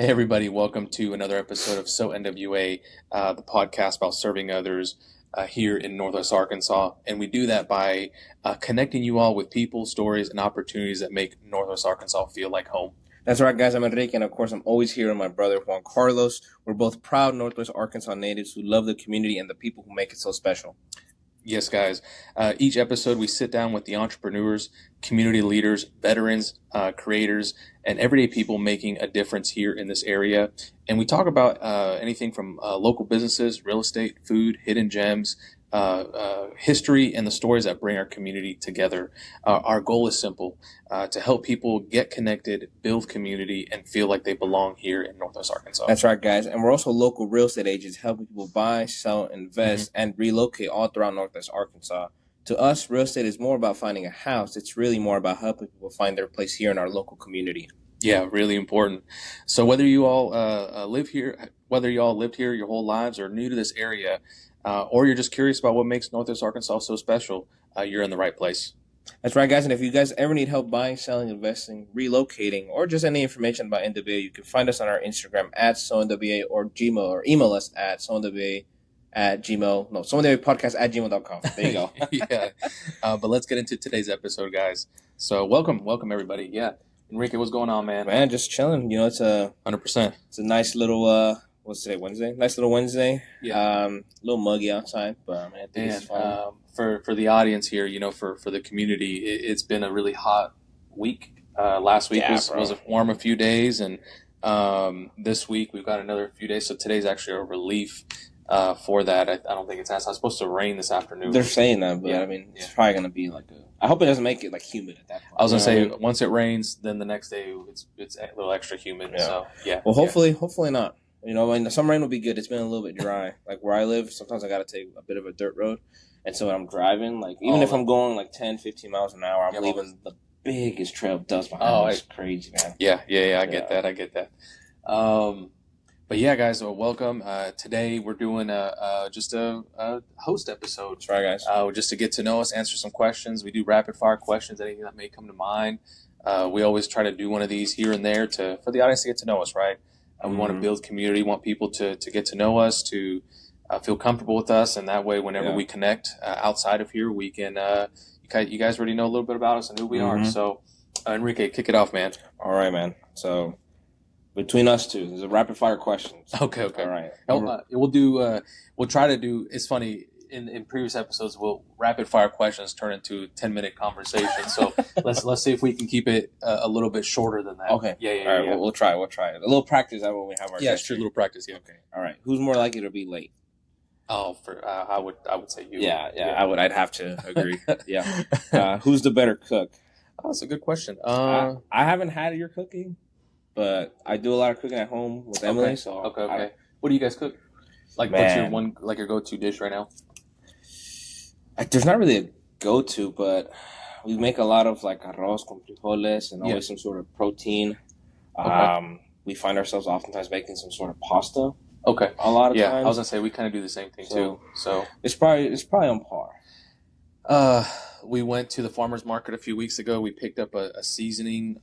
Hey everybody, welcome to another episode of SO NWA, the podcast about serving others here in Northwest Arkansas. And we do that by connecting you all with people, stories, and opportunities that make Northwest Arkansas feel like home. That's right, guys. I'm Enrique, and of course, I'm always here with my brother, Juan Carlos. We're both proud Northwest Arkansas natives who love the community and the people who make it so special. Yes, guys. Each episode, we sit down with the entrepreneurs, community leaders, veterans, creators, and everyday people making a difference here in this area. And we talk about anything from local businesses, real estate, food, hidden gems, history, and the stories that bring our community together. Our goal is simple, to help people get connected, build community, and feel like they belong here in Northwest Arkansas. That's right, guys. And we're also local real estate agents helping people buy, sell, invest, and relocate all throughout Northwest Arkansas. To us, real estate is more about finding a house. It's really more about helping people find their place here in our local community. Yeah, really important. So whether you all live here, whether you all lived here your whole lives or new to this area, or you're just curious about what makes Northwest Arkansas so special, you're in the right place. That's right, guys. And if you guys ever need help buying, selling, investing, relocating, or just any information about NWA, you can find us on our Instagram at SO NWA or Gmail, or email us at SO NWA at Gmail. No, SO NWA Podcast at gmail.com. There you go. Yeah. But let's get into today's episode, guys. So welcome everybody. Yeah. Enrique, what's going on, man? Man, just chilling. You know, it's a 100%. It's a nice little what's today? Wednesday. Nice little Wednesday. Yeah. A little muggy outside, but man, I think it's fun. For the audience here, you know, for the community, it's been a really hot week. Last week was warm a few days, and this week we've got another few days. So today's actually a relief for that. I don't think it's supposed to rain this afternoon. They're saying that, but yeah. I mean, it's probably gonna be like I hope it doesn't make it like humid at that point. I was gonna say once it rains, then the next day it's a little extra humid. Yeah. So yeah. Well, hopefully not. You know, I mean, some rain will be good. It's been a little bit dry. Like where I live, sometimes I got to take a bit of a dirt road. And so when I'm driving, like even if I'm going like 10, 15 miles an hour, I'm leaving the biggest trail of dust behind me. It's crazy, man. Yeah. I get that. But yeah, guys, welcome. Today we're doing just a host episode. That's right, guys. Just to get to know us, answer some questions. We do rapid fire questions, anything that may come to mind. We always try to do one of these here and there for the audience to get to know us, right? We want to build community, want people to get to know us, to feel comfortable with us, and that way whenever we connect outside of here, we can you guys already know a little bit about us and who we are. So Enrique, kick it off, man. All right, man. So between us two, there's a rapid fire questions. Okay. All right. We'll try to do, it's funny, in previous episodes, rapid fire questions turn into 10-minute conversations. So let's see if we can keep it a little bit shorter than that. Okay. Yeah. All right. Well, we'll try it. A little practice that when we have our it's true. A little practice. Yeah. Okay. All right. Who's more likely to be late? Oh, I would say you. Yeah. I'd have to agree. Yeah. Who's the better cook? Oh, that's a good question. I haven't had your cooking, but I do a lot of cooking at home with Emily. So okay. What do you guys cook? Like, what's your go-to dish right now? There's not really a go-to, but we make a lot of like arroz con frijoles and always some sort of protein. Okay. We find ourselves oftentimes making some sort of pasta. Okay. A lot of times. I was gonna say we kind of do the same thing too. So it's probably on par. We went to the farmer's market a few weeks ago. We picked up a seasoning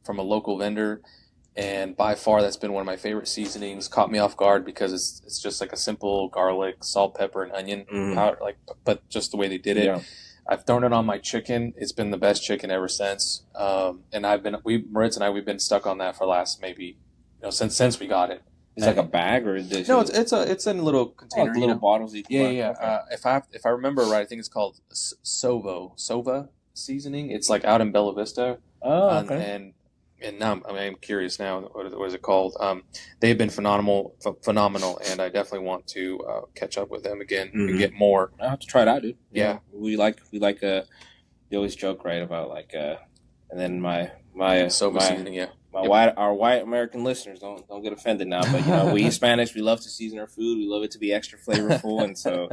from a local vendor, and by far that's been one of my favorite seasonings. Caught me off guard because it's just like a simple garlic, salt, pepper, and onion powder, but just the way they did it. Yeah. I've thrown it on my chicken. It's been the best chicken ever since. And Moritz and I, we've been stuck on that for the last maybe, since we got it. It's like a bag, or is this? No, it's in a little container, little bottles. Yeah. Okay. If I remember right, I think it's called Sova seasoning. It's like out in Bella Vista. Oh, okay. And now I'm curious now. What is it called? They've been phenomenal, and I definitely want to catch up with them again and get more. I have to try it out, dude. Yeah. We like. They always joke, right, about and then my Sova seasoning, yeah. Our white American listeners don't get offended now, but we Hispanics, we love to season our food. We love it to be extra flavorful, and so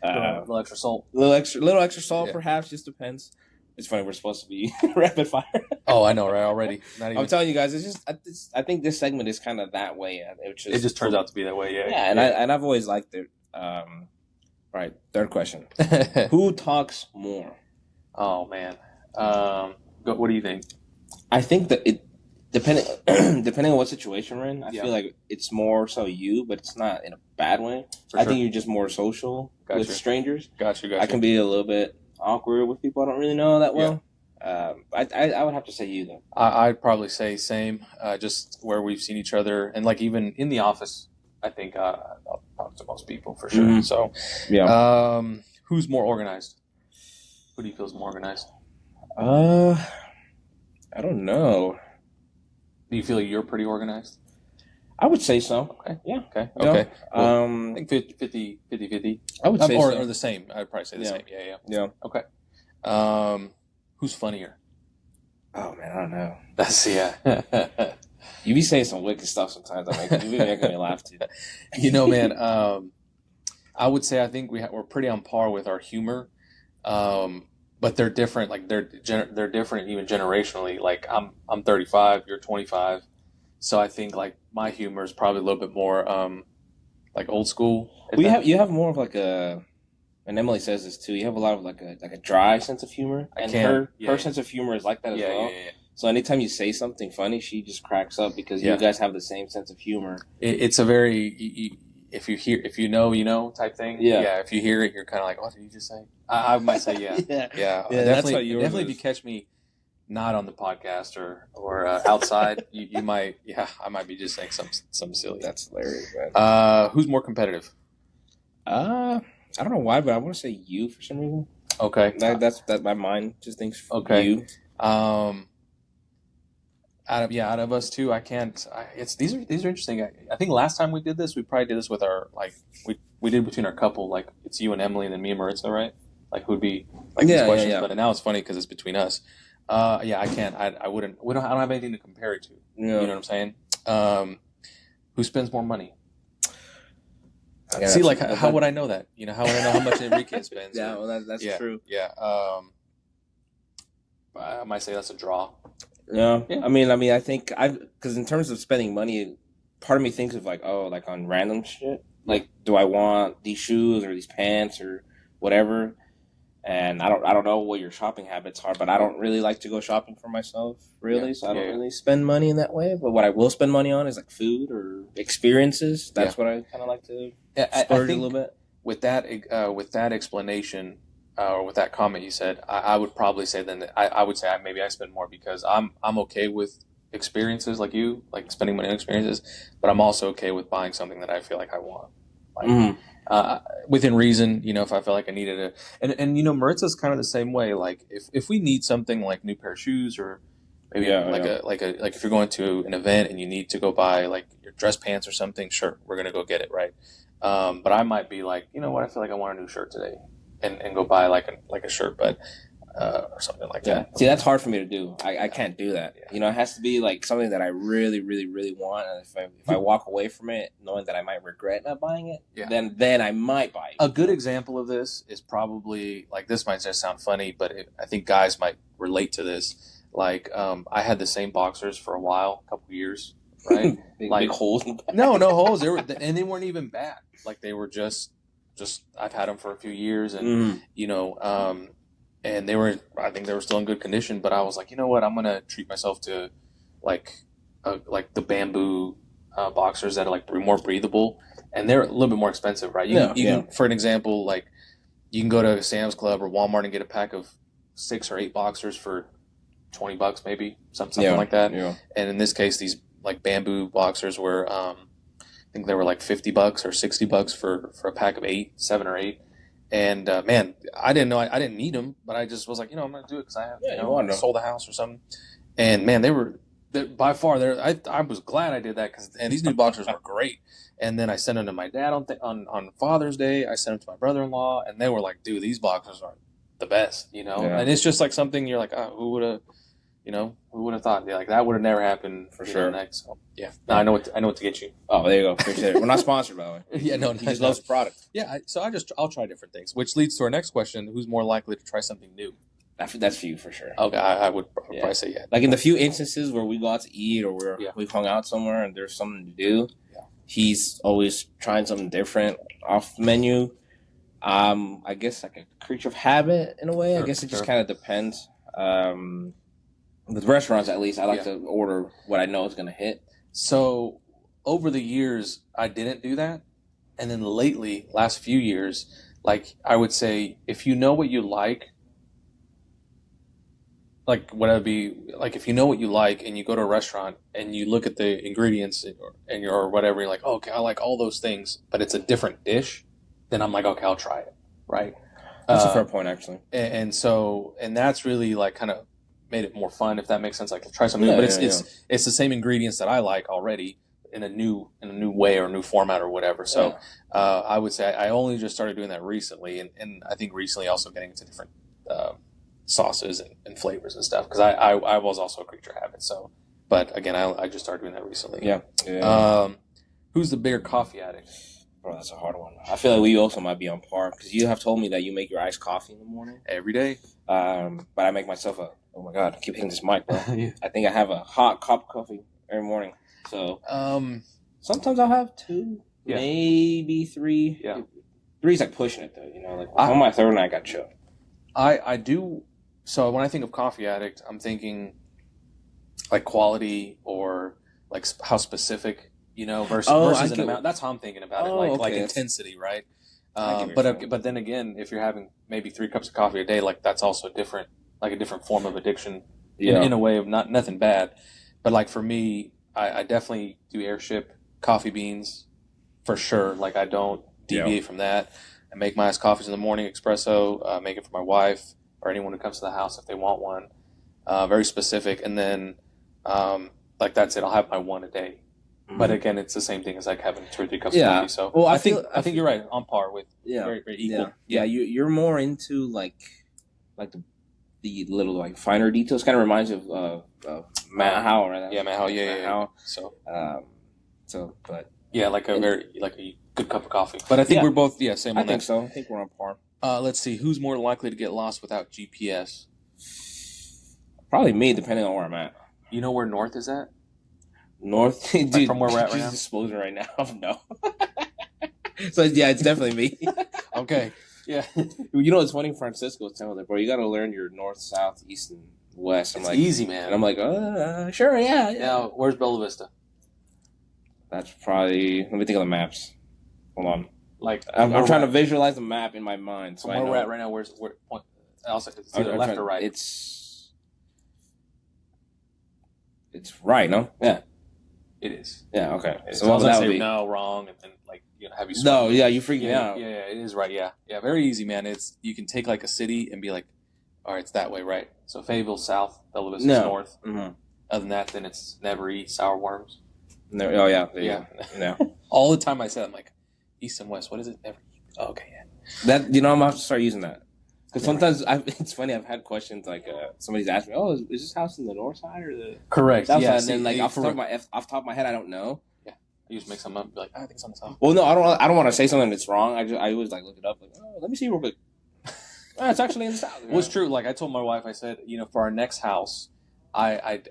a little extra salt, little extra salt, perhaps. Just depends. It's funny, we're supposed to be rapid fire. Oh, I know, right? Already. I'm telling you guys, it's just I think this segment is kind of that way. It just turns out to be that way, yeah. Yeah, and I've always liked it. Right. Third question: who talks more? Oh man, what do you think? I think that Depending depending on what situation we're in, I feel like it's more so you, but it's not in a bad way. I think you're just more social with strangers. Gotcha. I can be a little bit awkward with people I don't really know that well. I would have to say you though. I'd probably say same. Just where we've seen each other, and like even in the office, I think I'll talk to most people for sure. Mm-hmm. So, who's more organized? Who do you feel is more organized? I don't know. Do you feel like you're pretty organized? I would say so. Okay. Yeah. Okay. Well, I think 50-50. I would say or the same. I'd probably say the same. Yeah. Okay. Who's funnier? Oh man, I don't know. That's You be saying some wicked stuff sometimes. You be making me laugh too. Man. I would say I think we're pretty on par with our humor. But they're different. Like they're different even generationally. Like I'm 35, you're 25, so I think like my humor is probably a little bit more like old school. You have more of like a, and Emily says this too. You have a lot of like a dry sense of humor, and her sense of humor is like that as well. Yeah. So anytime you say something funny, she just cracks up because you guys have the same sense of humor. It's a very if you know type thing. Yeah. If you hear it, you're kind of like, what did you just say? I might say yeah. Definitely. That's what definitely. If you catch me not on the podcast or outside, you might. Yeah, I might be just saying some silly. That's hilarious, man. Who's more competitive? I don't know why, but I want to say you for some reason. Okay. That's my mind just thinks you. Out of us two, I can't. These are interesting. I think last time we did this, we probably did this with our we did between our couple. Like it's you and Emily, and then me and Maritza, right? Like who'd be like these questions. But now it's funny because it's between us. I can't. I wouldn't. I don't have anything to compare it to. You know what I'm saying? Who spends more money? See, like how would I know that? How would I know how much Enrique spends? That's true. Yeah. I might say that's a draw. Yeah. I mean, I think because in terms of spending money, part of me thinks of like on random shit. Like, do I want these shoes or these pants or whatever? And I don't know what your shopping habits are, but I don't really like to go shopping for myself, really. So I don't really spend money in that way. But what I will spend money on is like food or experiences. That's what I kind of like to splurge a little bit. With that explanation. Or with that comment you said, I would probably say then I would say maybe I spend more because I'm okay with experiences like you, like spending money on experiences, but I'm also okay with buying something that I feel like I want, within reason. If I feel like I needed it, and Maritza's kind of the same way. Like if we need something like new pair of shoes or maybe like if you're going to an event and you need to go buy like your dress pants or something, sure, we're gonna go get it, right? But I might be like, you know what, I feel like I want a new shirt today. And go buy like a shirt, but or something like that. See, that's hard for me to do. I can't do that. It has to be like something that I really, really, really want. And if I walk away from it knowing that I might regret not buying it, then I might buy it. A good example of this is probably like this might just sound funny, but I think guys might relate to this. Like I had the same boxers for a while, a couple years, right? Big holes. No holes. They weren't even bad. Like they were just I've had them for a few years, and and I think they were still in good condition. But I was like, you know what, I'm gonna treat myself to like the bamboo boxers that are like more breathable, and they're a little bit more expensive, right? You can, for an example, like you can go to Sam's Club or Walmart and get a pack of 6 or 8 boxers for $20, maybe something like that. Yeah. And in this case, these like bamboo boxers were. I think they were like $50 or $60 for a pack of 7 or 8. And man, I didn't know I didn't need them, but I just was like, I'm going to do it because I have sold a house or something. And man, they were by far I was glad I did that because these new boxers were great. And then I sent them to my dad on Father's Day. I sent them to my brother-in-law, and they were like, dude, these boxers are the best, And it's just like something you're like, oh, who would have thought? Like that would have never happened for sure. Next, so, no, I know what to get you. Oh, there you go. Appreciate it. We're not sponsored, by the way. Yeah, no, he just loves the product. Yeah, I'll try different things, which leads to our next question: who's more likely to try something new? That's for you for sure. Okay, I would probably say Like in the few instances where we go out to eat or we've hung out somewhere and there's something to do, he's always trying something different off the menu. I guess like a creature of habit in a way. Sure, I guess it just kind of depends. With restaurants, at least, I like to order what I know is going to hit. So over the years, I didn't do that. And then lately, last few years, like I would say, if you know what you like if you know what you like and you go to a restaurant and you look at the ingredients or whatever, you're like, oh, okay, I like all those things, but it's a different dish, then I'm like, okay, I'll try it. Right. That's a fair point, actually. And that's really like kind of made it more fun, if that makes sense. Like try something new, but it's the same ingredients that I like already in a new way or new format or whatever. So I would say I only just started doing that recently, and I think recently also getting into different sauces and flavors and stuff, because I was also a creature of habit. So, but again, I just started doing that recently. Yeah. Who's the bigger coffee addict? Bro, that's a hard one. I feel like we also might be on par, because you have told me that you make your iced coffee in the morning every day. But I make myself oh my god, I keep hitting this mic, bro. Yeah. I think I have a hot cup of coffee every morning. So sometimes I'll have 2, maybe 3. Yeah, 3's like pushing it though. You know, like on my third night, I got chilled. I do. So when I think of coffee addict, I'm thinking like quality or like how specific, versus an amount. That's how I'm thinking about it. Like intensity, right? But then again, if you're having maybe 3 cups of coffee a day, like that's also a different form of addiction in a way of nothing bad. But like for me, I definitely do airship coffee beans for sure. Like I don't deviate from that. I make my iced coffees in the morning, espresso, make it for my wife or anyone who comes to the house if they want one. Very specific. And then like that's it. I'll have my one a day. Mm-hmm. But again, it's the same thing as like having 2 or 3 cups of coffee. So I think you're right, on par with very, very equal. Yeah, you're more into like the little like finer details. Kind of reminds you of Matt Howell, right? Yeah, Matt Howell. Yeah. Howell. But yeah, like a good cup of coffee. But I think we're both same on that. I think so. I think we're on par. Let's see, who's more likely to get lost without GPS? Probably me, depending on where I'm at. You know where North is at? North, dude, like from where we're at right now. Disclosing right now, no. So yeah, it's definitely me. Okay, yeah. You know, it's funny. Francisco was telling me, bro, you got to learn your north, south, east, and west. It's easy, man. And I'm like, sure, yeah. Now, where's Bella Vista? That's probably. Let me think of the maps. Hold on. Like I'm trying to visualize the map in my mind. So where we're at right now, where's point? Also, it's either left or right. It's right, no? Yeah. It is. Yeah. Okay. So I was gonna say no, wrong, and then like have you? No, yeah, you freak me out. Yeah, it is right. Yeah, very easy, man. You can take like a city and be like, all right, it's that way, right? So Fayetteville south, Bella Vista north. Mm-hmm. Other than that, then it's never eat sour worms. No, oh yeah. All the time I said, I'm like, east and west. What is it? Never eat. Oh, okay, yeah. That I'm gonna have to start using that. Because sometimes it's funny. I've had questions like somebody's asked me, "Oh, is this house in the north side or the correct south side?" And then like off the top of my head, I don't know. Yeah, I just make something up and be like, I think it's on the south. Well, no, I don't want to say something that's wrong. I always like look it up. Like, let me see real quick. It's actually in the south. Well, it's true. Like I told my wife, I said, for our next house, I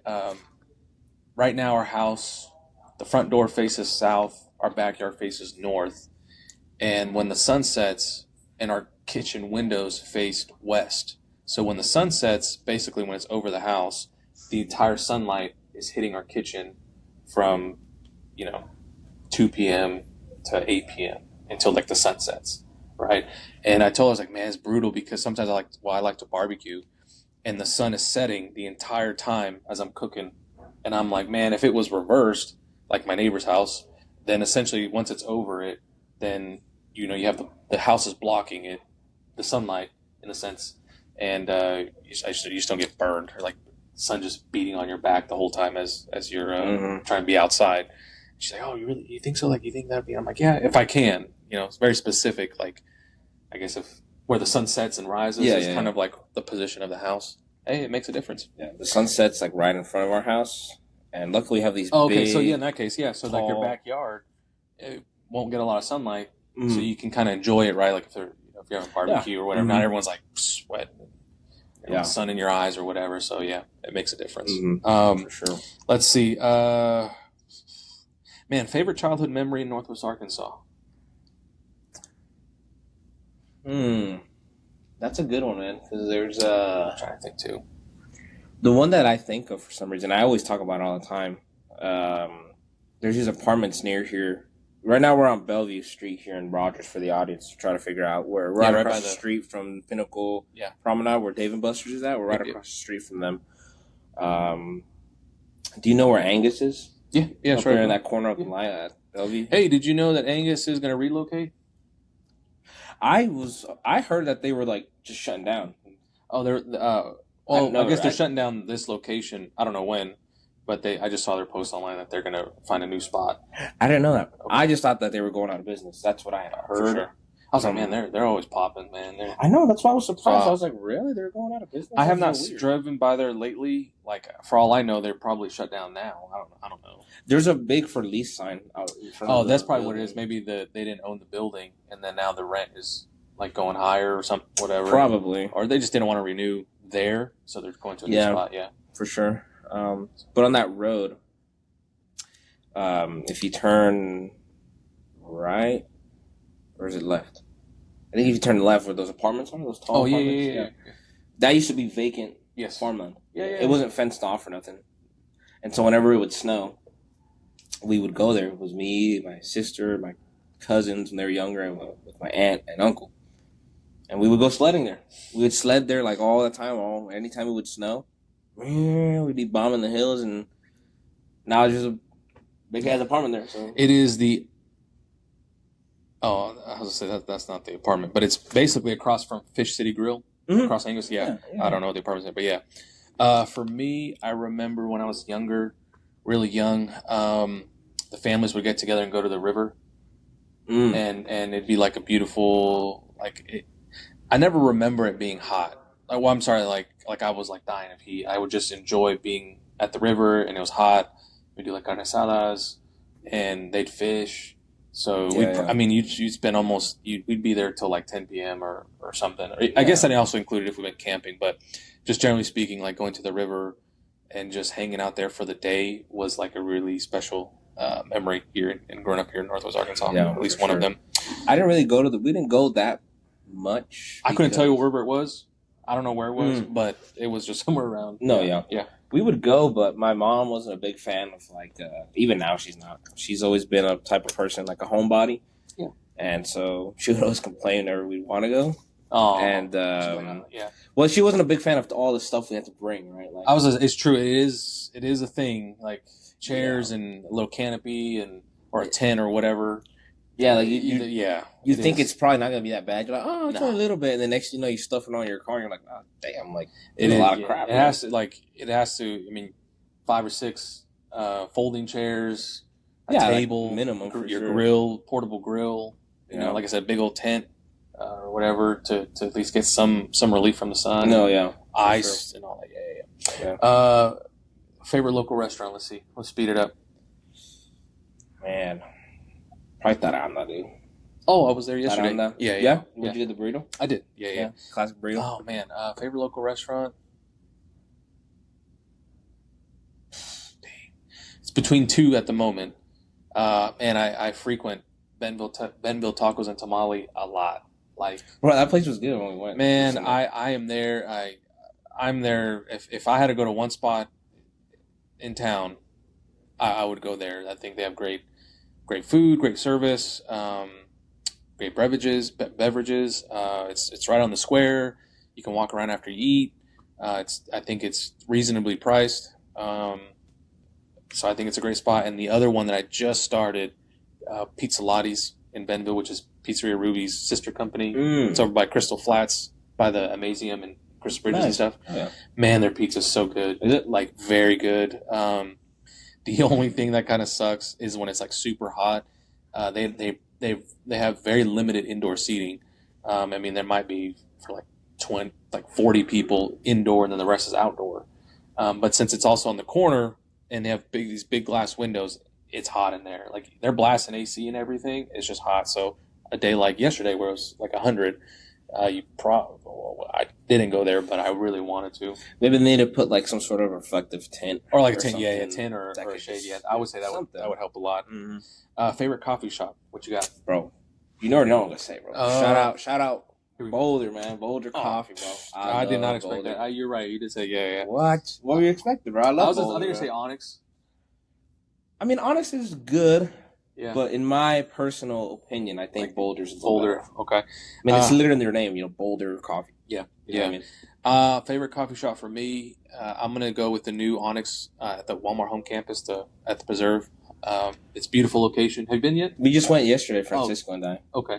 right now our house, the front door faces south, our backyard faces north, and when the sun sets, and our kitchen windows faced west. So when the sun sets, basically when it's over the house, the entire sunlight is hitting our kitchen from, 2 p.m. to 8 p.m. until like the sun sets, right? And I told her, I was like, man, it's brutal because sometimes I like to barbecue and the sun is setting the entire time as I'm cooking. And I'm like, man, if it was reversed, like my neighbor's house, then essentially once it's over it, then, you have the house is blocking it, the sunlight in a sense, and you just don't get burned or like sun just beating on your back the whole time as you're trying to be outside. She's like, oh, you think so? Like, you think that'd be? I'm like, yeah, if I can. It's very specific. Like, I guess if where the sun sets and rises is kind of like the position of the house. Hey, it makes a difference. Yeah, the sun sets like right in front of our house, and luckily we have these. Oh, okay, so in that case, so like your backyard, it won't get a lot of sunlight. So you can kind of enjoy it, right? Like if you're having barbecue or whatever, not everyone's like sweat, sun in your eyes or whatever. So it makes a difference. For sure. Let's see. Man, favorite childhood memory in Northwest Arkansas? That's a good one, man. Because there's I'm trying to think too. The one that I think of for some reason, I always talk about it all the time. There's these apartments near here. Right now we're on Bellevue Street here in Rogers for the audience to try to figure out where we're right across the street from Pinnacle Promenade where Dave & Buster's is at. We're right across the street from them. Do you know where Angus is? Yeah, up there in that corner of the line at Bellevue. Hey, did you know that Angus is going to relocate? I heard that they were like just shutting down. Oh, they're I guess they're shutting down this location. I don't know when, but I just saw their post online that they're going to find a new spot. I didn't know that. Okay. I just thought that they were going out of business. That's what I had heard. Sure. I was like, man, they're always popping, man. I know. That's why I was surprised. I was like, really? They're going out of business? I have not driven by there lately. Like, for all I know, they're probably shut down now. I don't know. There's a big for lease sign out in front of that's probably what it is. Maybe they didn't own the building, and then now the rent is like going higher or something, whatever. Probably. Or they just didn't want to renew there, so they're going to a new spot. Yeah, for sure. But on that road, if you turn right, or is it left? I think if you turn left where those apartments are, those tall apartments. Yeah. That used to be vacant farmland. Yeah. It wasn't fenced off or nothing. And so whenever it would snow, we would go there. It was me, my sister, my cousins when they were younger, and with my aunt and uncle. And we would go sledding there. We would sled there like all the time. Anytime it would snow, we'd be bombing the hills. And now it's just a big ass apartment there. So it is the. Oh, I was gonna say that's not the apartment, but it's basically across from Fish City Grill, across Angus. Yeah. I don't know what the apartment's there, but yeah. For me, I remember when I was younger, really young, the families would get together and go to the river, and it'd be like a beautiful I never remember it being hot. I'm sorry, like I was like dying of heat. I would just enjoy being at the river, and it was hot. We'd do like carne asadas, and they'd fish. So I mean, you'd spend we'd be there till like 10 p.m. or something. I guess that also included if we went camping, but just generally speaking, like going to the river and just hanging out there for the day was like a really special memory here and growing up here in Northwest Arkansas. Yeah, at least one of them. I didn't really we didn't go that much. I couldn't tell you where it was. I don't know where it was, but it was just somewhere around. Yeah. We would go, but my mom wasn't a big fan of even now she's not. She's always been a type of person, like a homebody. Yeah. And so she would always complain whenever we'd want to go. Oh. And well, she wasn't a big fan of all the stuff we had to bring, right? It's true. It is a thing, like chairs and a little canopy or a tent or whatever. Yeah, like you think it's probably not gonna be that bad. You're like, oh, it's only a little bit, and the next you stuff it on your car. And you're like, oh, damn, it's a lot of crap. It has to. I mean, 5 or 6 folding chairs, a table, minimum, your grill, portable grill. Like I said, big old tent or whatever to at least get some relief from the sun. Ice and all that. Yeah. Favorite local restaurant? Let's see. Let's speed it up. Man. Probably Taranda, dude. Oh, I was there yesterday. Taranda. Yeah? Did you get the burrito? I did. Yeah. Classic burrito. Oh, man. Favorite local restaurant? Dang. It's between 2 at the moment. And I frequent Benville Tacos and Tamale a lot. Bro, that place was good when we went. Man, I am there. I'm there. If I had to go to one spot in town, I would go there. I think they have great food, great service, great beverages. It's right on the square. You can walk around after you eat. I think it's reasonably priced. So I think it's a great spot. And the other one that I just started, Pizza Lottie's in Benville, which is Pizzeria Ruby's sister company. It's over by Crystal Flats, by the Amazium and Crystal Bridges and stuff. Oh, yeah. Man, their pizza's so good. Is it? Very good. The only thing that kind of sucks is when it's super hot. They have very limited indoor seating. I mean, there might be for 40 people indoor, and then the rest is outdoor. But since it's also on the corner and they have these big glass windows, it's hot in there. They're blasting AC and everything. It's just hot. So a day like yesterday where it was 100, I didn't go there, but I really wanted to. Maybe they need to put some sort of reflective tent, or a tent, a tent or a shade. Yeah, I would say that would help a lot. Favorite coffee shop? What you got, bro? You already know what I'm gonna say, bro. Shout out Boulder, man. Boulder coffee, bro. I did not expect Boulder. that. You're right. You did say yeah. What? What were you expecting, bro? I love Boulder. I think you say Onyx. I mean, Onyx is good. Yeah. But in my personal opinion, I think Boulder's Boulder. Okay. I mean, it's literally in their name, Boulder Coffee. Yeah. You know what I mean? Favorite coffee shop for me, I'm going to go with the new Onyx at the Walmart home campus at the Preserve. It's a beautiful location. Have you been yet? We just went yesterday, Francisco and I. Okay.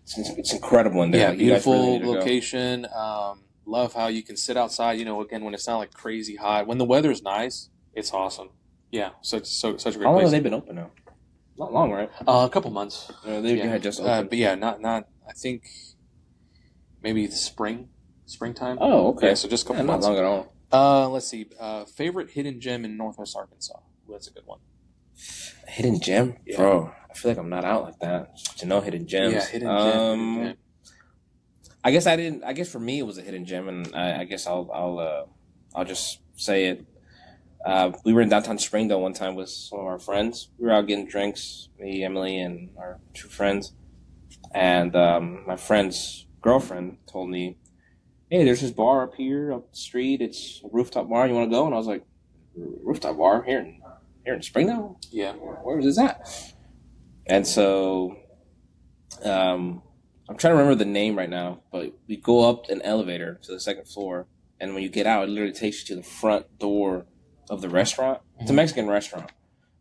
It's incredible in there. Yeah, like, beautiful really location. Love how you can sit outside, again, when it's not like crazy hot. When the weather's nice, it's awesome. Yeah, such a great place. How long have they been open now? Not long, right? A couple months. They had just opened. But yeah, not. I think maybe the springtime. Oh, okay. Yeah, so just a couple months. Not long at all. Let's see. Favorite hidden gem in Northwest Arkansas. Ooh, that's a good one. Hidden gem, Yeah. bro. I feel like I'm not out like that to know hidden gems. Yeah, hidden gem. I guess for me it was a hidden gem, and I guess I'll just say it. We were in downtown Springdale one time with some of our friends. We were out getting drinks, me, Emily, and our two friends. And my friend's girlfriend told me, "Hey, there's this bar up here up the street. It's a rooftop bar. You want to go?" And I was like, "Rooftop bar here in Springdale? Yeah. Where is that?" And so, I'm trying to remember the name right now, but we go up an elevator to the second floor, and when you get out, it literally takes you to the front door of the restaurant. It's a Mexican restaurant,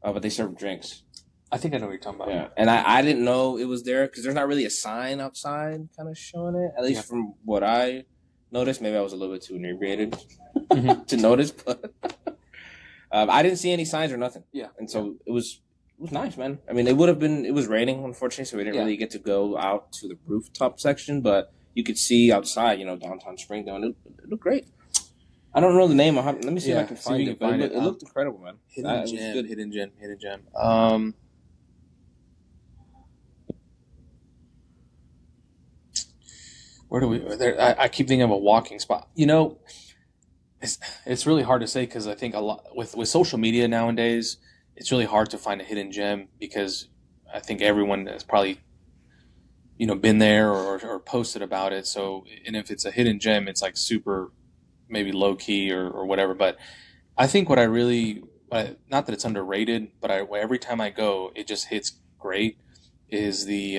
but they serve drinks. I think I know what you're talking about. Yeah, and I didn't know it was there because there's not really a sign outside kind of showing it, at least from what I noticed. Maybe I was a little bit too inebriated to notice, but I didn't see any signs or nothing. Yeah, and so it was nice, man. I mean, it was raining, unfortunately, so we didn't really get to go out to the rooftop section, but you could see outside, downtown Springdale, and it looked great. I don't know the name. Let me see if I can find it. But it looked incredible, man. Hidden gem. Where do we? I keep thinking of a walking spot. It's really hard to say because I think a lot with social media nowadays, it's really hard to find a hidden gem because I think everyone has probably been there or posted about it. So, and if it's a hidden gem, it's like super maybe low key or whatever. But I think what I really, not that it's underrated, but every time I go, it just hits great. Is the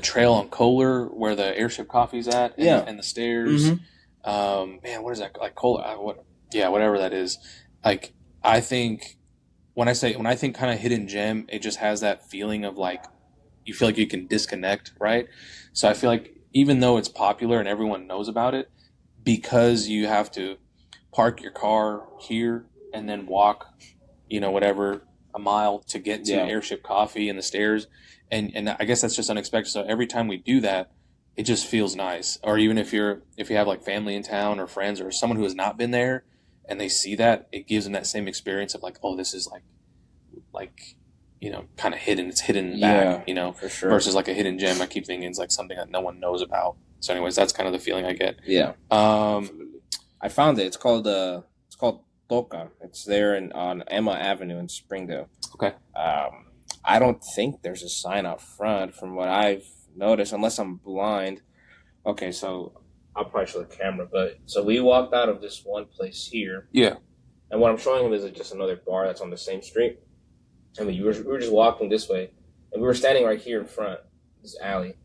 trail on Kohler where the airship coffe's at, and the stairs. Man, what is that like? Kohler, whatever that is. Like, I think when I think kind of hidden gem, it just has that feeling of like you feel like you can disconnect, right? So I feel like even though it's popular and everyone knows about it, because you have to park your car here and then walk, whatever, a mile to get to Airship Coffee and the stairs. And I guess that's just unexpected. So every time we do that, it just feels nice. Or even if you have like family in town or friends or someone who has not been there and they see that, it gives them that same experience of like, oh, this is like kind of hidden. It's hidden back, for sure. Versus like a hidden gem. I keep thinking it's like something that no one knows about. So anyways, that's kind of the feeling I get. Yeah. I found it. It's called Toca. It's there on Emma Avenue in Springdale. Okay. I don't think there's a sign out front from what I've noticed, unless I'm blind. Okay, so I'll probably show the camera, but so we walked out of this one place here. Yeah. And what I'm showing him is just another bar that's on the same street. I mean, we were just walking this way, and we were standing right here in front, this alley.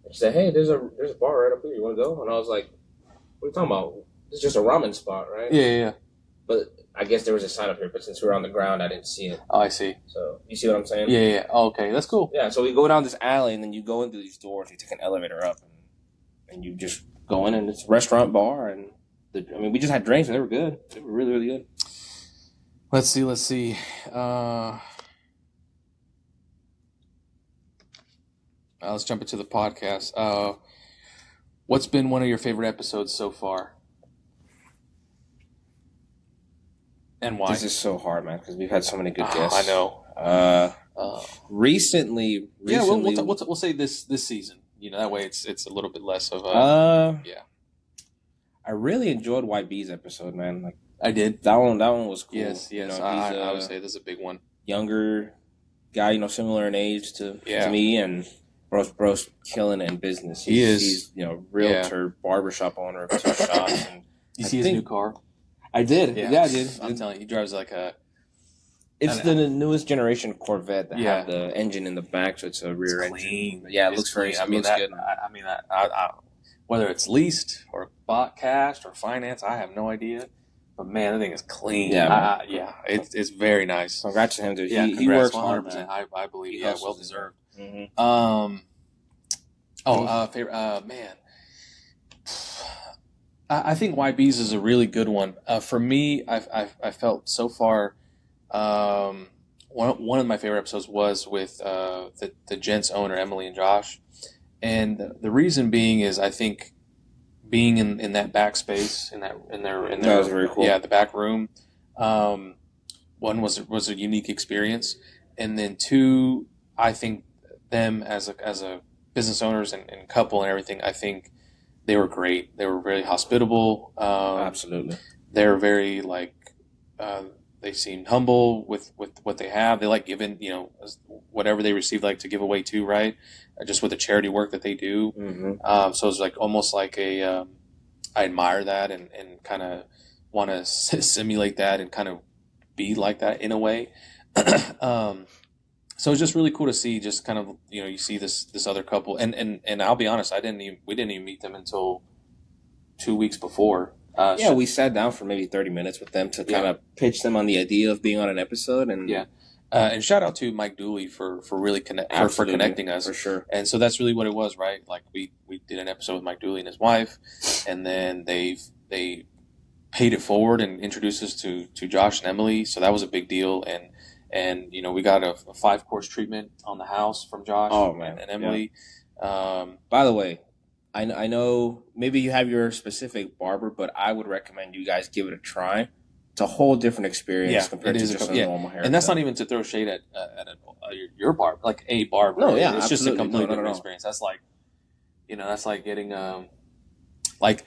And she said, "Hey, there's a bar right up here. You want to go?" And I was like, "What are you talking about? This is just a ramen spot, right?" Yeah. But I guess there was a sign up here, but since we were on the ground, I didn't see it. Oh, I see. So you see what I'm saying? Yeah. Oh, okay, that's cool. Yeah. So we go down this alley, and then you go into these doors. You take an elevator up, and you just go in, and it's a restaurant bar, and we just had drinks, and they were good. They were really, really good. Let's see. Let's jump into the podcast. What's been one of your favorite episodes so far? And why? This is so hard, man, because we've had so many good guests. I know. Recently, we'll say this season. That way it's a little bit less of a. I really enjoyed YB's episode, man. Like I did. That one was cool. Yes. I would say this is a big one. Younger guy, similar in age to me, and Bro's killing it in business. He is. He's realtor, barbershop owner of 2 shops. And you see his new car? I did. Yeah, I did. I'm telling you, he drives like a. It's the newest generation Corvette that have the engine in the back, so it's a rear engine. Yeah, it looks very. I mean, good. Whether it's leased or bought cash or financed, I have no idea. But man, the thing is clean. Yeah, it's very nice. Congrats to him, dude. Yeah, he works hard, man. I believe. He Well deserved. Mm-hmm. Favorite. Man, I think YB's is a really good one. For me, I felt so far. One of my favorite episodes was with the Gents owner, Emily and Josh, and the reason being is I think being in that back space in their that was very cool. Yeah, the back room. One was a unique experience, and then two, I think them as a business owners and couple and everything, I think they were great. They were very hospitable. Absolutely, they're very they seemed humble with what they have. They like giving, whatever they receive, like to give away too, right? Just with the charity work that they do. Mm-hmm. So it's like almost like I admire that and kind of want to simulate that and kind of be like that in a way. So it's just really cool to see, just kind of, you see this other couple, and I'll be honest, we didn't even meet them until 2 weeks before. We sat down for maybe 30 minutes with them to kind of pitch them on the idea of being on an episode, and and shout out to Mike Dooley for really for connecting us, for sure. And so that's really what it was, right? Like we did an episode with Mike Dooley and his wife, and then they paid it forward and introduced us to Josh and Emily. So that was a big deal, and we got a 5-course treatment on the house from Josh and Emily. Yeah. By the way, I know maybe you have your specific barber, but I would recommend you guys give it a try. It's a whole different experience compared to just a normal haircut. And that's not even to throw shade at your barber, like a barber. No, yeah, it's absolutely. Just a completely different experience. That's like, that's like getting like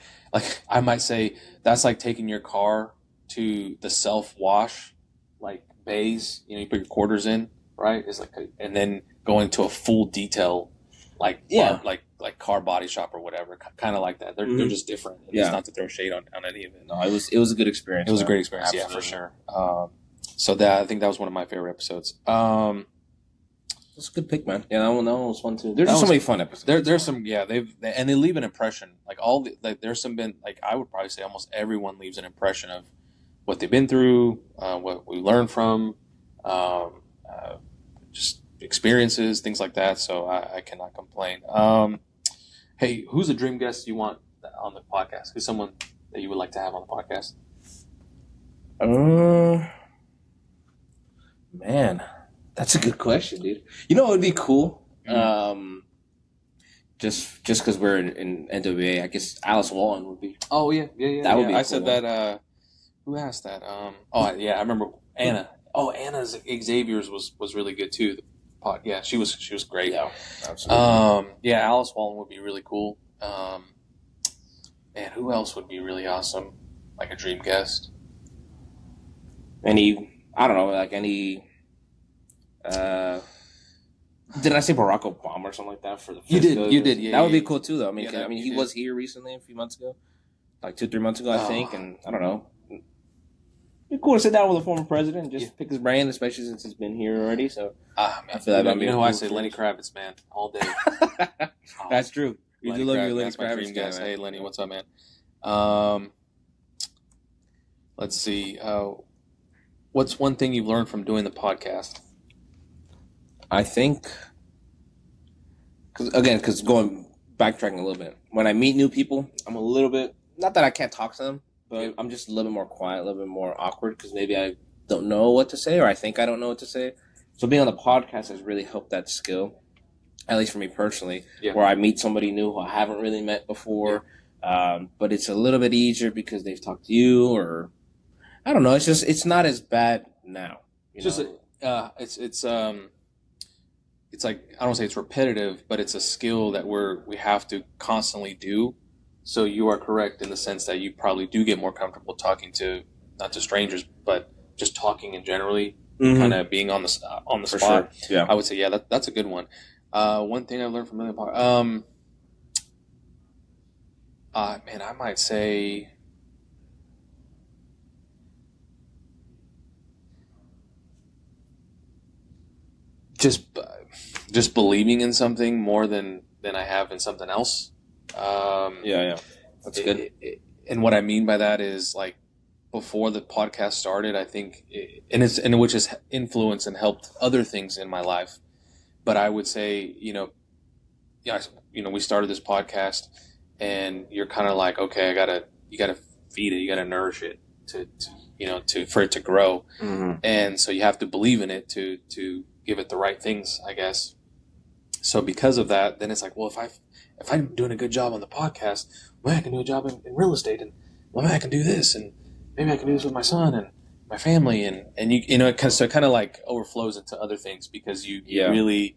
I might say that's like taking your car to the self-wash, like bays. You put your quarters in, right? It's like, and then going to a full detail, like car body shop or whatever, kind of like that. They're just different. It's not to throw shade on any of it. No, it was a good experience. It was a great experience, Absolutely. for sure. So I think that was one of my favorite episodes. It's a good pick, man. Yeah, that one was fun too. There's just so many fun episodes. There's some, they leave an impression. Like there's some I would probably say almost everyone leaves an impression of what they've been through, what we learned from, just experiences, things like that. So I cannot complain. Hey, who's a dream guest you want on the podcast? Who's someone that you would like to have on the podcast? Man, that's a good question, dude. You know, it would be cool. Just because we're in NWA, I guess Alice Wallen would be. Oh yeah. That would be. I said that. Who asked that? I remember Anna. Oh, Anna's Xavier's was really good too. Yeah, she was great. Yeah, absolutely. Alice Wallen would be really cool. Man, who else would be really awesome? Like a dream guest? I don't know, like any. Did I say Barack Obama or something like that for the? You did. Yeah, that would be cool too, though. I mean, he was here recently a few months ago, like 2-3 months ago, I think, and I don't know. It'd be cool to sit down with a former president and just pick his brain, especially since he's been here already. So I feel like cool I say Lenny Kravitz, man, all day. That's true. You do love your Lenny Kravitz guy, man. Hey, Lenny, what's up, man? Let's see. What's one thing you've learned from doing the podcast? I think, because backtracking a little bit, when I meet new people, I'm a little bit, not that I can't talk to them, but I'm just a little bit more quiet, a little bit more awkward because maybe I don't know what to say or I think I don't know what to say. So being on the podcast has really helped that skill, at least for me personally, where I meet somebody new who I haven't really met before. But it's a little bit easier because they've talked to you, or I don't know. It's not as bad now. It's like, I don't say it's repetitive, but it's a skill that we have to constantly do. So you are correct in the sense that you probably do get more comfortable talking to, not to strangers, but just talking in generally, kind of being on the spot. Sure. Yeah, I would say, that's a good one. One thing I've learned from Million man, I might say just just believing in something more than I have in something else. Yeah, that's good. And what I mean by that is like before the podcast started, I think, and which has influenced and helped other things in my life. But I would say, yeah, we started this podcast, and you're kind of like, okay, you gotta feed it, you gotta nourish it for it to grow, and so you have to believe in it to give it the right things, I guess. So because of that, then it's like, well, if I'm doing a good job on the podcast, well, I can do a job in real estate, and well, I can do this, and maybe I can do this with my son and my family, and it kind of like overflows into other things because you really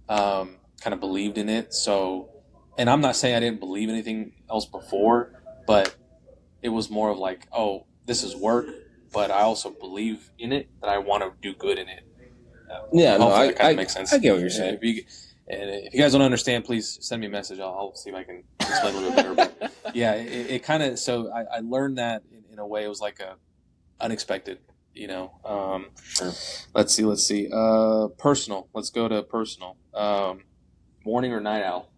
kind of believed in it. So, and I'm not saying I didn't believe anything else before, but it was more of like, oh, this is work, but I also believe in it that I want to do good in it. Yeah, no, That kind of makes sense. I get what you're saying. If you guys don't understand, please send me a message. I'll see if I can explain a little bit better. But yeah, it kind of, so I learned that in a way. It was like a unexpected, Sure. Let's see. Personal. Let's go to personal. Morning or night owl?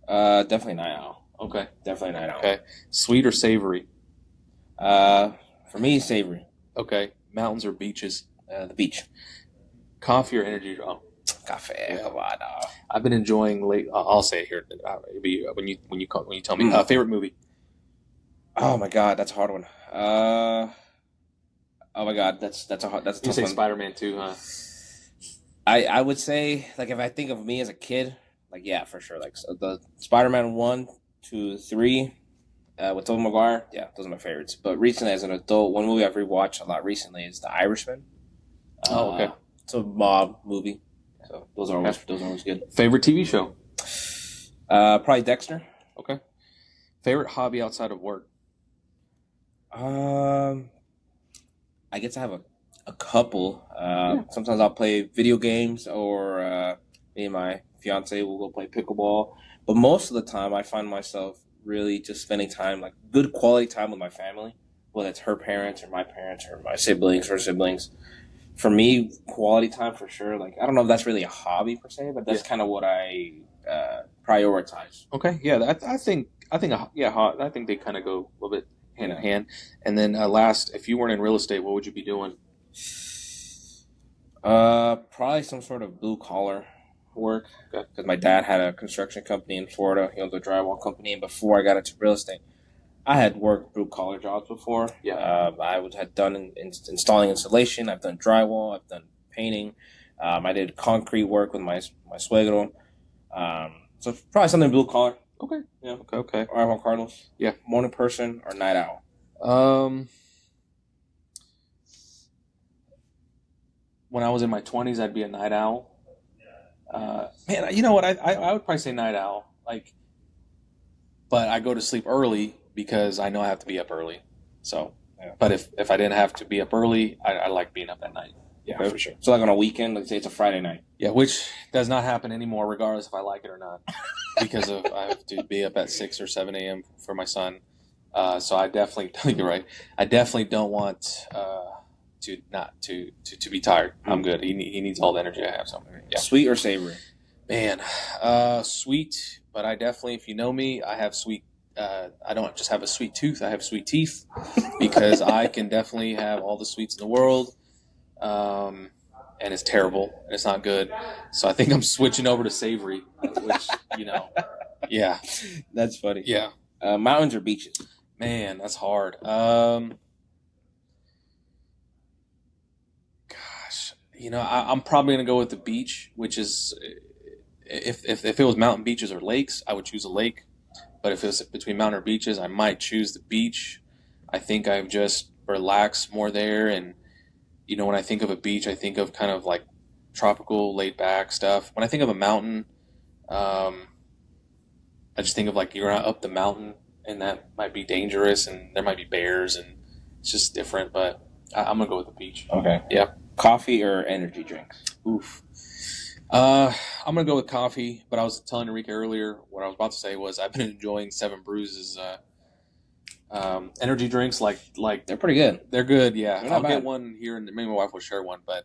Definitely night owl. Okay. Definitely night owl. Okay. Sweet or savory? For me, savory. Okay. Mountains or beaches? The beach. Coffee or energy? Oh, Coffee. Come on. I've been enjoying late. I'll say it here. When you tell me favorite movie. Oh my God, that's a hard one. Oh my God, that's a tough You say one. Spider-Man 2, huh? I would say, like, if I think of me as a kid, like, yeah, for sure, like, so the Spider-Man 1, 2, 3, with Tobey Maguire, yeah, those are my favorites. But recently, as an adult, one movie I've rewatched a lot recently is The Irishman. Okay. It's a mob movie, so those are always good. Favorite TV show? Probably Dexter. Okay. Favorite hobby outside of work? I guess I have a couple. Sometimes I'll play video games, or me and my fiance will go play pickleball. But most of the time, I find myself really just spending time, like good quality time with my family, whether it's her parents or my parents or my siblings, her siblings. For me, quality time for sure. Like, I don't know if that's really a hobby per se, but that's kind of what I prioritize. Okay. Yeah, I think they kind of go a little bit hand in hand. And then last, if you weren't in real estate, what would you be doing? Probably some sort of blue collar work, because my dad had a construction company in Florida. He owned a drywall company, and before I got into real estate, I had worked blue collar jobs before. Yeah. had done installing insulation. I've done drywall. I've done painting. I did concrete work with my suegro. So probably something blue collar. Okay. Yeah. Okay. All right, Juan Carlos. Yeah. Morning person or night owl? When I was in my 20s, I'd be a night owl. Man, you know what? I would probably say night owl. Like, but I go to sleep early because I know I have to be up early. So, but if I didn't have to be up early, I like being up at night. Yeah, for sure. So like on a weekend, let's say it's a Friday night. Yeah, which does not happen anymore, regardless if I like it or not, because I have to be up at 6 or 7 a.m. for my son. So I definitely, you're right. I definitely don't want to be tired. I'm good. He needs all the energy I have. So yeah. Sweet or savory? Man, sweet. But I definitely, if you know me, I have sweet. I don't just have a sweet tooth. I have sweet teeth because I can definitely have all the sweets in the world. And it's terrible and it's not good. So I think I'm switching over to savory, which, yeah. That's funny. Yeah. Mountains or beaches? Man, that's hard. Gosh, I'm probably going to go with the beach, which is, if it was mountain beaches or lakes, I would choose a lake. But if it was between mountain or beaches, I might choose the beach. I think I've just relaxed more there. And, when I think of a beach, I think of kind of like tropical, laid back stuff. When I think of a mountain, I just think of like you're up the mountain and that might be dangerous and there might be bears and it's just different. But I'm going to go with the beach. Okay. Yeah. Coffee or energy drinks? Oof. I'm gonna go with coffee, but I was telling Enrique earlier what I was about to say was I've been enjoying Seven Brews' energy drinks. Like They're pretty good. they're good. Yeah, They're I'll not get bad. one here, and maybe my wife will share one, but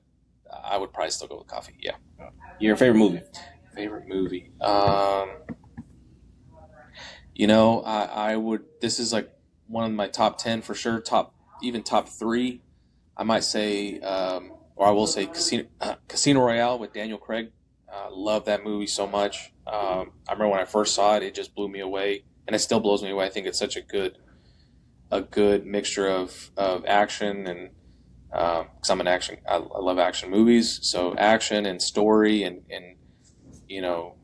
I would probably still go with coffee. Yeah. Your favorite movie? Favorite movie. I would. This is like one of my top 10 for sure. Even top three. I might say, or I will say, Casino Royale with Daniel Craig. Love that movie so much. I remember when I first saw it, it just blew me away, and it still blows me away. I think it's such a good mixture of action and because I'm an action. I love action movies, so action and story and you know.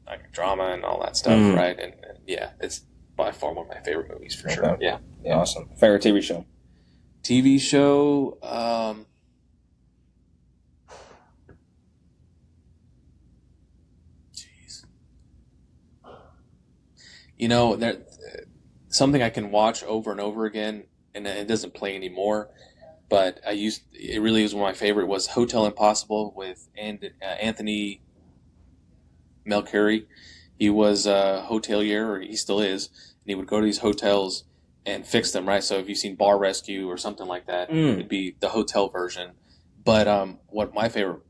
Like drama and all that stuff, right? And yeah, it's by far one of my favorite movies for sure. Yeah. Yeah, awesome. Favorite TV show? TV show, jeez, there something I can watch over and over again, and it doesn't play anymore. But it really was one of my favorite was Hotel Impossible with Anthony Melcuri. He was a hotelier, or he still is, and he would go to these hotels and fix them, right? So if you've seen Bar Rescue or something like that, it'd be the hotel version. But what my favorite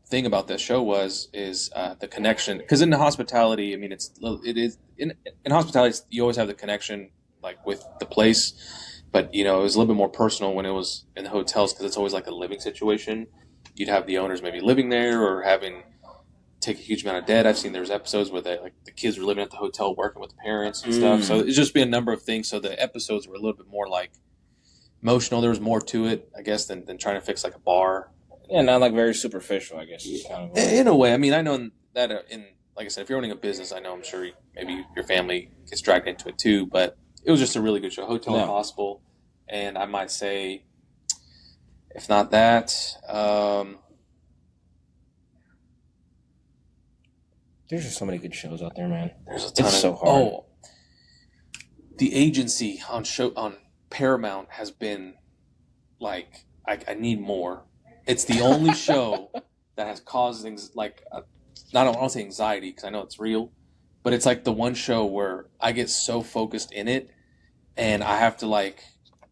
thing about this show is the connection, because in the hospitality, I mean, it is in hospitality, you always have the connection like with the place, but it was a little bit more personal when it was in the hotels because it's always like a living situation. You'd have the owners maybe living there or having take a huge amount of debt. I've seen there's episodes where the kids were living at the hotel working with the parents and stuff. So it's just been a number of things. So the episodes were a little bit more like emotional. There was more to it, I guess, than trying to fix like a bar. Yeah, not like very superficial, I guess. Kind of in a way. I mean, I know that like I said, if you're owning a business, I know I'm sure maybe your family gets dragged into it too. But it was just a really good show, Hotel Impossible, and I might say, if not that. There's just so many good shows out there, man. There's a ton. It's so hard. Oh, The Agency on Paramount has been like I need more. It's the only show that has caused things like I don't say anxiety because I know it's real, but it's like the one show where I get so focused in it, and I have to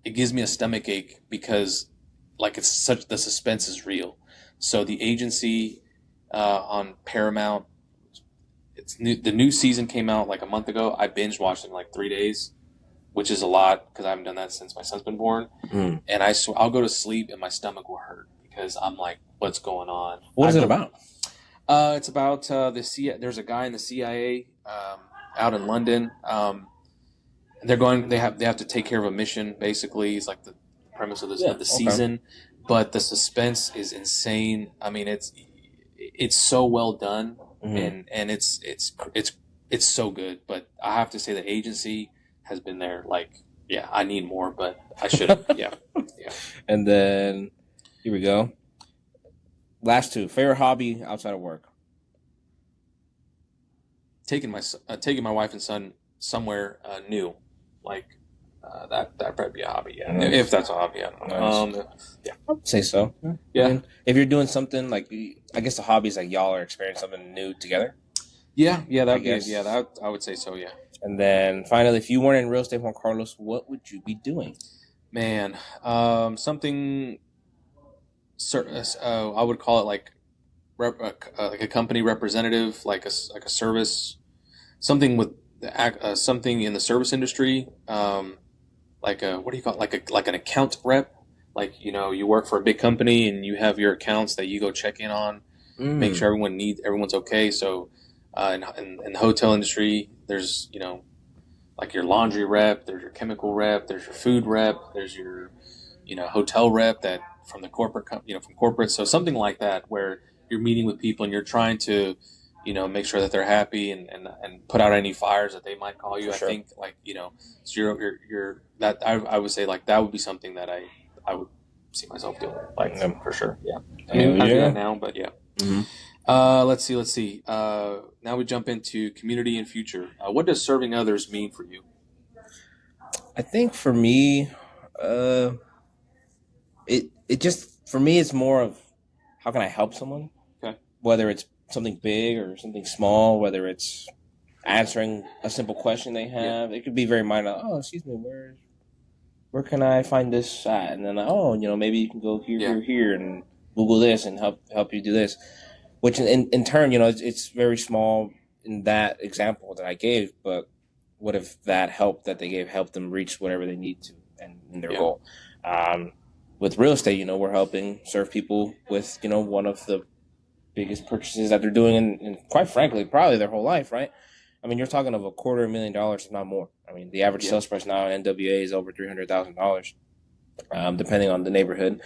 it gives me a stomach ache because the suspense is real. So The Agency on Paramount. It's new. The new season came out like a month ago. I binge watched it in like 3 days, which is a lot because I haven't done that since my son's been born. And I'll go to sleep and my stomach will hurt because I'm like, what's going on? What is it about? It's about there's a guy in the CIA out in London. They have to take care of a mission. Basically, it's like the premise of the season, but the suspense is insane. I mean, it's so well done. And it's so good, but I have to say The Agency has been there. I need more, but I should have. yeah. And then here we go. Last two. Favorite hobby outside of work? Taking my wife and son somewhere new, that'd probably be a hobby. Yeah, if that's a hobby. I don't know. Yeah, I'd say so. Yeah, and if you're doing something I guess the hobby is y'all are experiencing something new together. Yeah, I would say so. Yeah. And then finally, if you weren't in real estate, Juan Carlos, what would you be doing? Man, something. I would call it like a company representative, like a service, something with something in the service industry. What do you call it? Like an account rep. You work for a big company and you have your accounts that you go check in on, make sure everyone's okay. So, in the hotel industry, there's like your laundry rep, there's your chemical rep, there's your food rep, there's your hotel rep that from the corporate from corporate. So something like that where you're meeting with people and you're trying to make sure that they're happy and put out any fires that they might call you. Sure. I think so you're that I would say that would be something that I would see myself doing for sure. Yeah. I mean, I do that now, but yeah. Mm-hmm. Let's see. Now we jump into community and future. What does serving others mean for you? I think for me, it just for me it's more of how can I help someone. whether it's something big or something small, whether it's answering a simple question they have. It could be very minor. Oh, excuse me, where can I find this at? And then, maybe you can go here, and Google this and help you do this. Which in turn, it's very small in that example that I gave, but what if that help that they gave helped them reach whatever they need to and in their goal? With real estate, we're helping serve people with, one of the biggest purchases that they're doing, and quite frankly, probably their whole life, right? I mean, you're talking of $250,000, if not more. I mean, the average sales price now in NWA is over $300,000, depending on the neighborhood.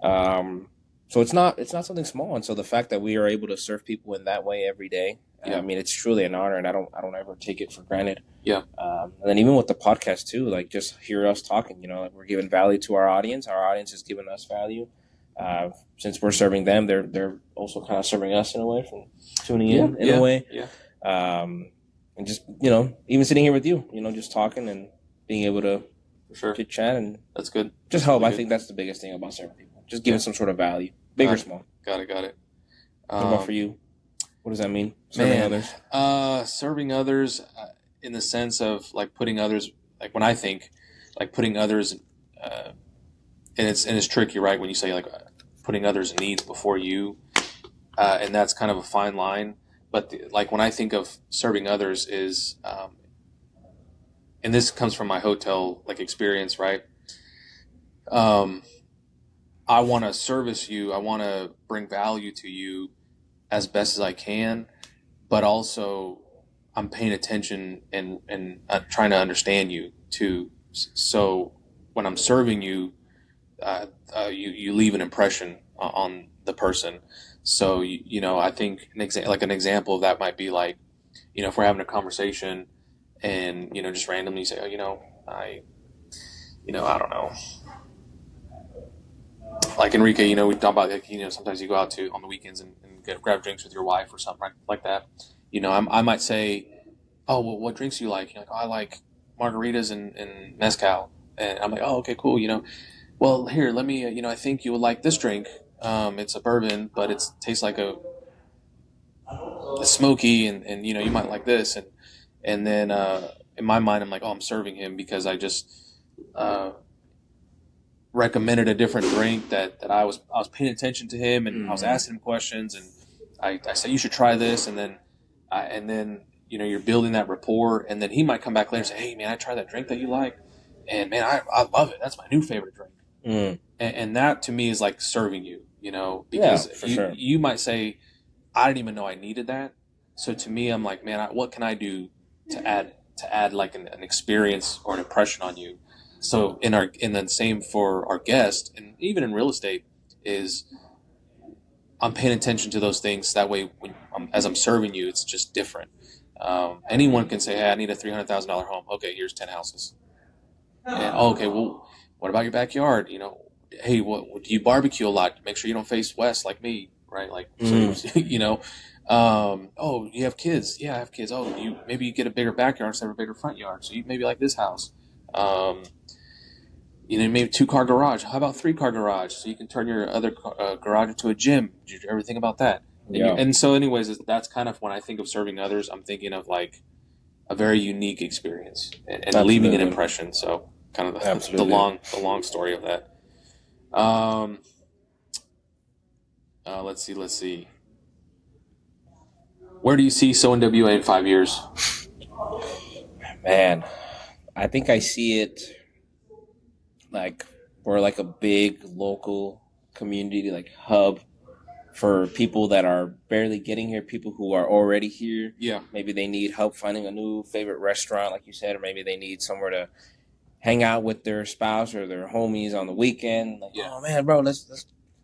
So it's not something small, and so the fact that we are able to serve people in that way every day, I mean, it's truly an honor, and I don't ever take it for granted. Yeah. And then even with the podcast too, like just hear us talking, like we're giving value to our audience. Our audience is giving us value. Since we're serving them, they're also kind of serving us in a way, from tuning in a way. Yeah. And just, even sitting here with you, just talking and being able to chit chat, and that's good. Just help. I think that's the biggest thing about serving people. Just giving some sort of value, big or small. Got it. What about for you? What does that mean? Serving others? Serving others in the sense of like putting others, like when I think like putting others, and it's tricky, right? When you say like putting others' needs before you, and that's kind of a fine line. But like when I think of serving others is, and this comes from my hotel like experience, right? I want to service you. I want to bring value to you as best as I can, but also I'm paying attention and trying to understand you too. So when I'm serving you, you leave an impression on the person. So, I think an example of that might be like, if we're having a conversation and, just randomly say, I don't know. Like Enrique, we talk about, like, sometimes you go out on the weekends and grab drinks with your wife or something like that. I might say, oh, well, what drinks do you like? You're like, oh, I like margaritas and mezcal. And I'm like, oh, okay, cool. Well, here, let me, I think you would like this drink. It's a bourbon, but it tastes like it's smoky, and you might like this, and then in my mind I'm like, oh, I'm serving him because I just recommended a different drink that I was paying attention to him, and I was asking him questions, and I said you should try this, and then you're building that rapport, and then he might come back later and say, hey man, I tried that drink that you like, and man, I love it. That's my new favorite drink. And that to me is like serving you, because you might say, I didn't even know I needed that. So to me, I'm like, man, what can I do to add like an experience or an impression on you? So and then same for our guest, and even in real estate, is I'm paying attention to those things. That way, as I'm serving you, it's just different. Anyone can say, hey, I need a $300,000 home. Okay, here's 10 houses. And okay, well, what about your backyard? Hey, what do you barbecue a lot? Make sure you don't face west like me, right? Like, so, oh, you have kids? Yeah, I have kids. Oh, maybe you get a bigger backyard instead of a bigger front yard. So you maybe like this house. Maybe 2-car garage. How about 3-car garage? So you can turn your other garage into a gym. Did you ever think about that? Yeah. And so anyways, that's kind of when I think of serving others, I'm thinking of like a very unique experience and leaving an impression. So kind of the long story of that. Let's see. Where do you see SO NWA in 5 years? Man, I think I see it like we're like a big local community, like hub for people that are barely getting here, people who are already here. Yeah. Maybe they need help finding a new favorite restaurant, like you said, or maybe they need somewhere to hang out with their spouse or their homies on the weekend. Like, oh man, bro, man, SO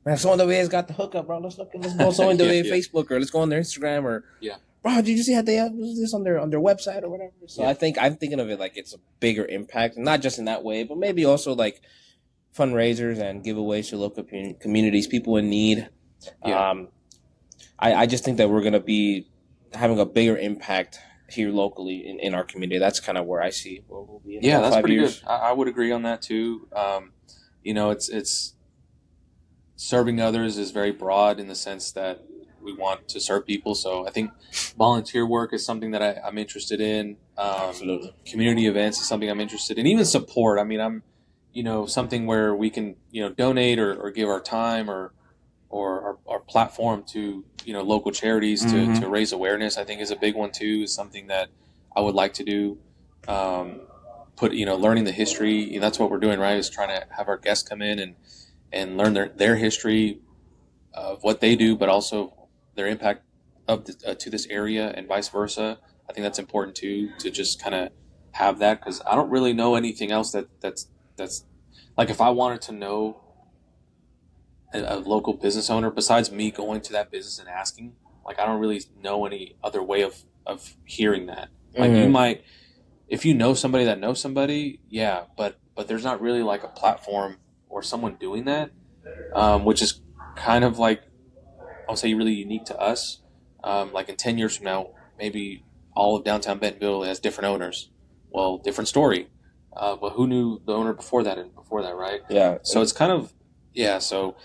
NWA's got the hookup, bro. Let's go SO NWA Facebook, or let's go on their Instagram, or bro, did you see how they have this on their website or whatever? So I think I'm thinking of it like it's a bigger impact, not just in that way, but maybe also like fundraisers and giveaways to local communities, people in need. Yeah. I just think that we're gonna be having a bigger impact here locally in our community. That's kind of where I see where we'll be in that's 5 pretty years. good. I would agree on that too. It's serving others is very broad in the sense that we want to serve people. So I think volunteer work is something that I'm interested in. Absolutely. Community events is something I'm interested in. Even support. I mean, I'm, something where we can, donate or give our time or our platform to, local charities to raise awareness, I think is a big one too, is something that I would like to do. Learning the history, that's what we're doing, right? Is trying to have our guests come in and learn their history of what they do, but also their impact to this area and vice versa. I think that's important too, to just kind of have that, because I don't really know anything else that's like, if I wanted to know a local business owner besides me going to that business and asking, like, I don't really know any other way of hearing that. Like, you might, if you know somebody that knows somebody, yeah, but there's not really like a platform or someone doing that, which is kind of like, I'll say, really unique to us. Like in 10 years from now, maybe all of downtown Bentonville has different owners. Well, different story. But who knew the owner before that, right? Yeah. So it's kind of, so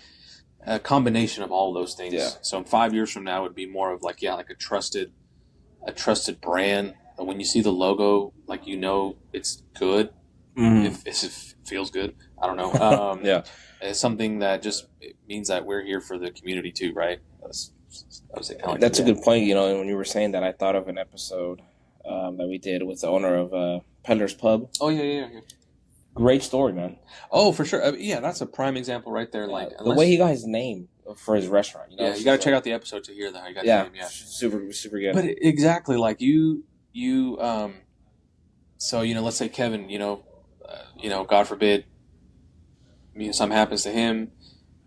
a combination of all of those things. Yeah. So in 5 years from now, it would be more of like, like a trusted brand. And when you see the logo, like, it's good. If it feels good, I don't know. Yeah. It's something that just, it means that we're here for the community too, right? That's a good point. When you were saying that, I thought of an episode that we did with the owner of Peddler's Pub. Oh, yeah. Great story, man. Oh, for sure. that's a prime example right there. Like, the way he got his name for his restaurant. You got to check out the episode to hear that how he got his name. Yeah, super good. But exactly, like you so let's say Kevin, God forbid, something happens to him,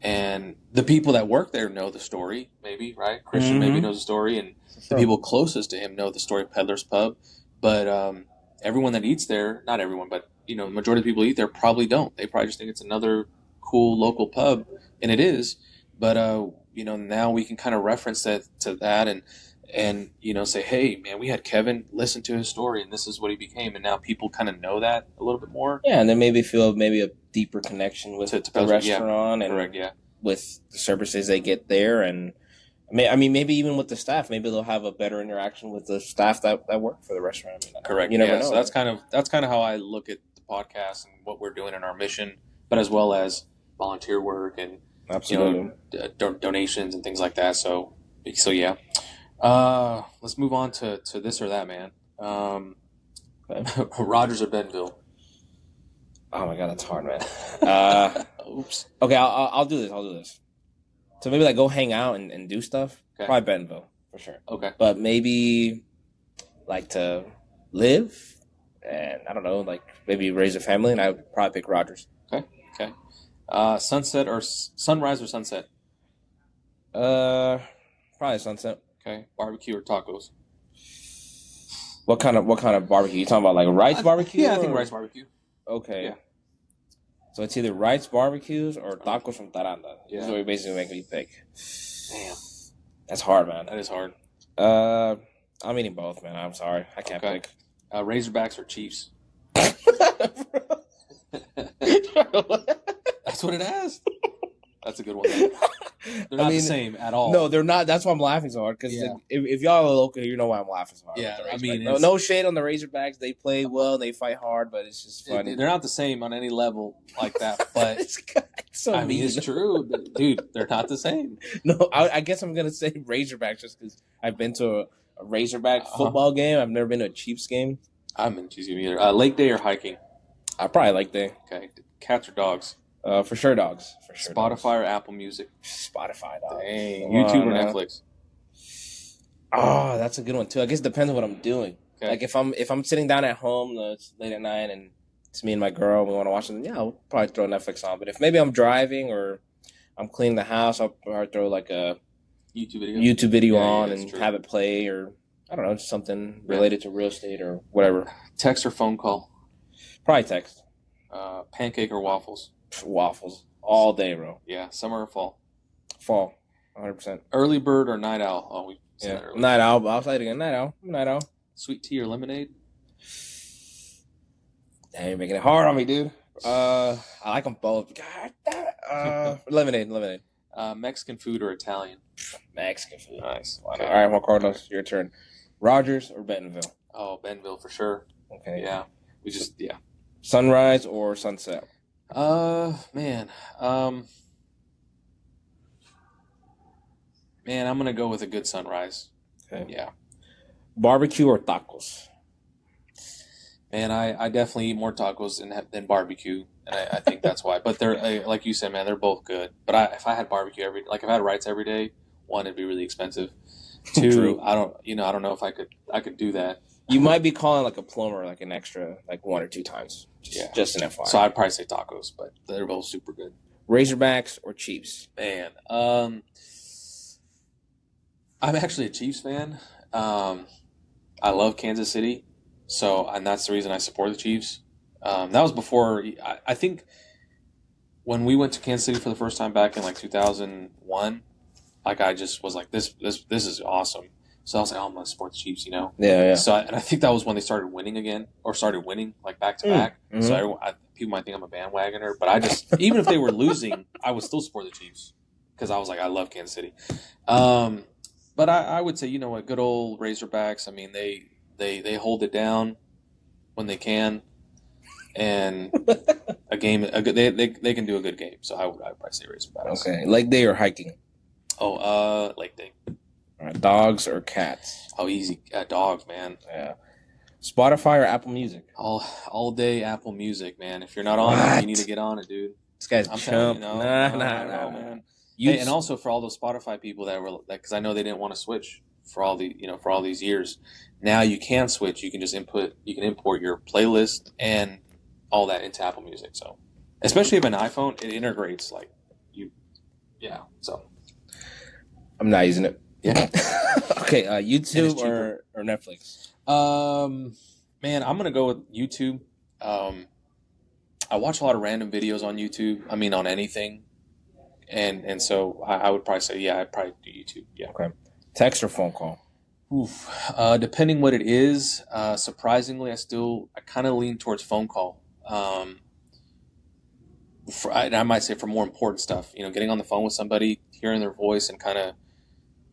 and the people that work there know the story, maybe, right? Christian maybe knows the story, and the people closest to him know the story of Peddler's Pub, but everyone that eats there, not everyone, but the majority of people eat there probably don't. They probably just think it's another cool local pub, and it is. But now we can kind of reference that to that, and say, hey, man, we had Kevin listen to his story, and this is what he became, and now people kind of know that a little bit more. Yeah, and then maybe feel a deeper connection with the restaurant, and correct, with the services they get there, and maybe even with the staff, maybe they'll have a better interaction with the staff that work for the restaurant. Correct. You never know. So that's kind of how I look at the podcast and what we're doing in our mission, but as well as volunteer work and absolutely donations and things like that. So yeah. Let's move on to this or that, man. Rogers or Bentonville? Oh my God, that's hard, man. Oops. Okay, I'll do this. So maybe like go hang out and do stuff. Okay. Probably Bentonville for sure. Okay. But maybe like to live and I don't know, like maybe raise a family, and I would probably pick Rogers. Okay. Sunset or sunrise or sunset? Probably sunset. Okay. Barbecue or tacos? What kind of barbecue? You talking about like Wright's barbecue? Yeah, I think Wright's barbecue. Okay. Yeah. So it's either Wright's barbecues or tacos from Taranda. Yeah. So we basically make me pick. Damn. That's hard, man. That is hard. I'm eating both, man. I'm sorry. I can't pick. Razorbacks or Chiefs? That's what it has. That's a good one. They're not the same at all. No, they're not. That's why I'm laughing so hard. Because if y'all are local, you know why I'm laughing so hard. Yeah, no shade on the Razorbacks. They play well. They fight hard, but it's just funny. They're not the same on any level like that. But so mean. It's true, dude. They're not the same. No, I guess I'm gonna say Razorbacks just because I've been to a Razorback football game. I've never been to a Chiefs game. I haven't been to Chiefs game either. Lake day or hiking? I probably like day. Okay, cats or dogs? For sure, dogs. For sure, Spotify or Apple Music? Spotify, dog. Dang. YouTube or Netflix? Oh, that's a good one too. I guess it depends on what I'm doing. Okay. Like if I'm sitting down at home, it's late at night, and it's me and my girl, we want to watch something. Yeah, I'll probably throw Netflix on. But if maybe I'm driving or I'm cleaning the house, I'll probably throw like a YouTube video on and have it play, or I don't know, just something related to real estate or whatever. Text or phone call? Probably text. Pancake or waffles? Waffles all day, bro. Yeah, summer or fall? Fall, 100%. Early bird or night owl? Oh, we said that earlier. Night owl. I'll say it again. Night owl. Sweet tea or lemonade? Damn, you're making it hard on me, dude. I like them both. God damn it. Lemonade. Mexican food or Italian? Mexican food. Nice. Okay. All right, Juan Carlos, your turn. Rogers or Bentonville? Oh, Bentonville for sure. Okay. Yeah. Sunrise or sunset? Man. Man, I'm gonna go with a good sunrise. Okay. Yeah. Barbecue or tacos? Man, I definitely eat more tacos than barbecue, and I think that's why. But they're like you said, man, they're both good. But if I had barbecue if I had rights every day, one, it'd be really expensive. Two, True. I don't know if I could do that. You might be calling like a plumber like an extra like 1 or 2 times. Just an FYI. So I'd probably say tacos, but they're both super good. Razorbacks or Chiefs? Man, I'm actually a Chiefs fan. I love Kansas City, and that's the reason I support the Chiefs. That was before I think when we went to Kansas City for the first time back in like 2001. Like I just was like this is awesome. So I was like, oh, I'm gonna support the Chiefs, you know. Yeah. So and I think that was when they started winning like back to back. Mm-hmm. So people might think I'm a bandwagoner, but I just even if they were losing, I would still support the Chiefs because I was like I love Kansas City. But I would say, you know what, good old Razorbacks. I mean, they hold it down when they can, and they can do a good game. So I'd probably say Razorbacks. Okay, Lake Day or hiking? Oh, Lake Day. All right, dogs or cats? Oh, easy. Dogs, man. Yeah. Spotify or Apple Music? All day Apple Music, man. If you're not on it, you need to get on it, dude. This guy's I'm chump. telling you, Nah. Man. Hey, and also for all those Spotify people that were because I know they didn't want to switch for all these years. Now you can switch. You can just import your playlist and all that into Apple Music. So, especially if an iPhone, it integrates like you. Yeah. So. I'm not using it. Yeah. Okay. YouTube or Netflix? Man, I'm gonna go with YouTube. I watch a lot of random videos on YouTube. I mean, on anything. And so I would probably say, I'd probably do YouTube. Yeah. Okay. Text or phone call? Oof. Depending what it is, surprisingly, I kind of lean towards phone call. I might say for more important stuff, getting on the phone with somebody, hearing their voice and kind of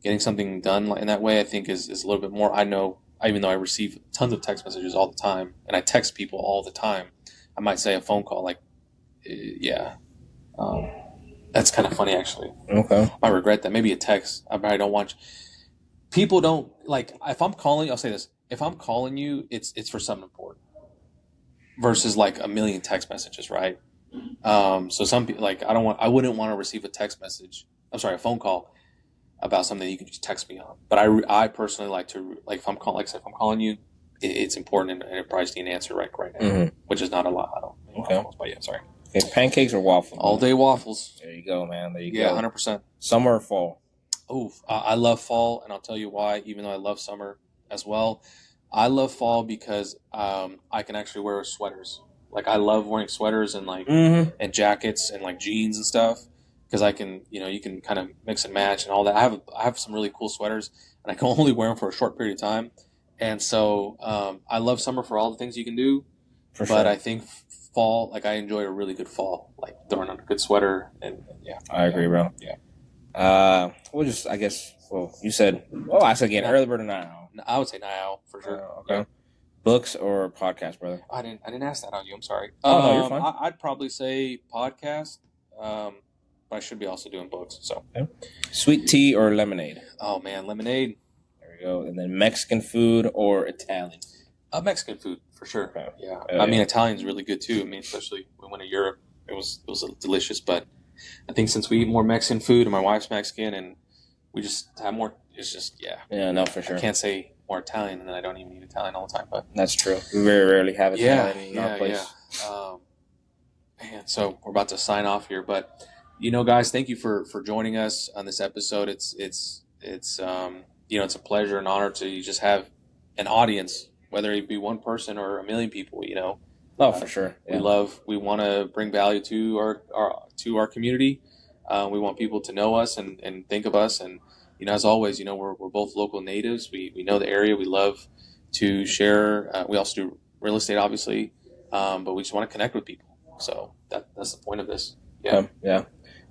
getting something done in that way, I think is a little bit more. I know, even though I receive tons of text messages all the time and I text people all the time, I might say a phone call, that's kind of funny, actually. Okay. I regret that. Maybe a text. I probably don't want people don't like. If I'm calling, I'll say this: if I'm calling you, it's for something important. Versus like a million text messages, right? So some people I wouldn't want to receive a text message. I'm sorry, a phone call about something you can just text me on. But I personally like to if I'm calling you, it's important and it probably need an answer right now, which is not a lot. I don't. Okay. But yeah, sorry. Okay, pancakes or waffles? All day waffles. There you go, man. There you go. Yeah, 100%. Summer or fall? Oh, I love fall, and I'll tell you why. Even though I love summer as well, I love fall because I can actually wear sweaters. Like I love wearing sweaters and and jackets and like jeans and stuff because I can you can kind of mix and match and all that. I have some really cool sweaters, and I can only wear them for a short period of time. And so I love summer for all the things you can do, but I think fall, I enjoy a really good fall, like throwing on a good sweater and yeah. I agree, bro. Yeah. You said, I said again, early bird or night owl? I would say night owl for sure. Okay. Yeah. Books or podcast, brother? I didn't ask that on you. I'm sorry. No, you're fine. I'd probably say podcast, but I should be also doing books. So, okay. Sweet tea or lemonade? Oh man, lemonade. There we go. And then Mexican food or Italian? Mexican food for sure. Okay. Yeah. I mean, Italian's really good too. I mean, especially when we went to Europe, it was delicious. But I think since we eat more Mexican food, and my wife's Mexican, and we just have more, it's just Yeah, no, for sure. I can't say more Italian, and then I don't even eat Italian all the time. But that's true. We very rarely have Italian in our place. Yeah. Man, so we're about to sign off here, but guys, thank you for joining us on this episode. It's it's a pleasure and honor to just have an audience, whether it be one person or a million people. Oh, for sure. Yeah. We want to bring value to our community. We want people to know us and think of us. And, as always, we're both local natives. We know the area. We love to share. We also do real estate, obviously, but we just want to connect with people. So that's the point of this. Yeah. Yeah.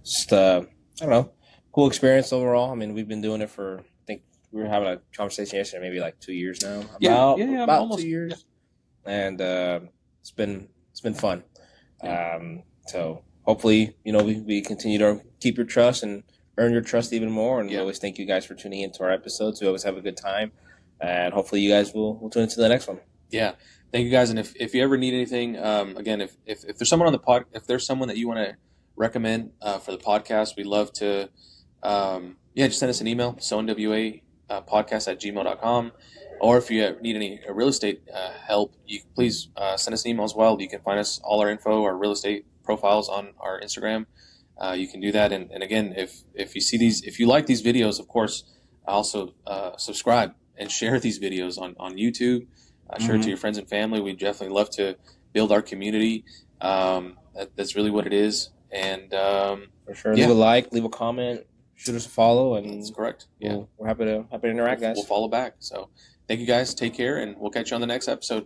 Just, I don't know. cool experience overall. I mean, we've been doing it for, I think we were having a conversation yesterday, maybe like 2 years now. About almost 2 years. And it's been fun. So hopefully, we continue to keep your trust and earn your trust even more. And we always thank you guys for tuning into our episodes. We always have a good time. And hopefully you guys will tune into the next one. Yeah. Thank you guys. And if you ever need anything, again, if there's someone on the pod, if there's someone that you want to recommend for the podcast, we'd love to, just send us an email, SO NWA podcast at gmail.com. Or if you need any real estate help, you please send us an email as well. You can find us, all our info, our real estate profiles on our Instagram. You can do that. And again, if you see these, if you like these videos, of course, also subscribe and share these videos on YouTube. Share it to your friends and family. We'd definitely love to build our community. That's really what it is. And for sure, leave a like, leave a comment, shoot us a follow, and that's correct. Yeah, we're happy to interact, guys. We'll follow back. So thank you guys. Take care, and we'll catch you on the next episode.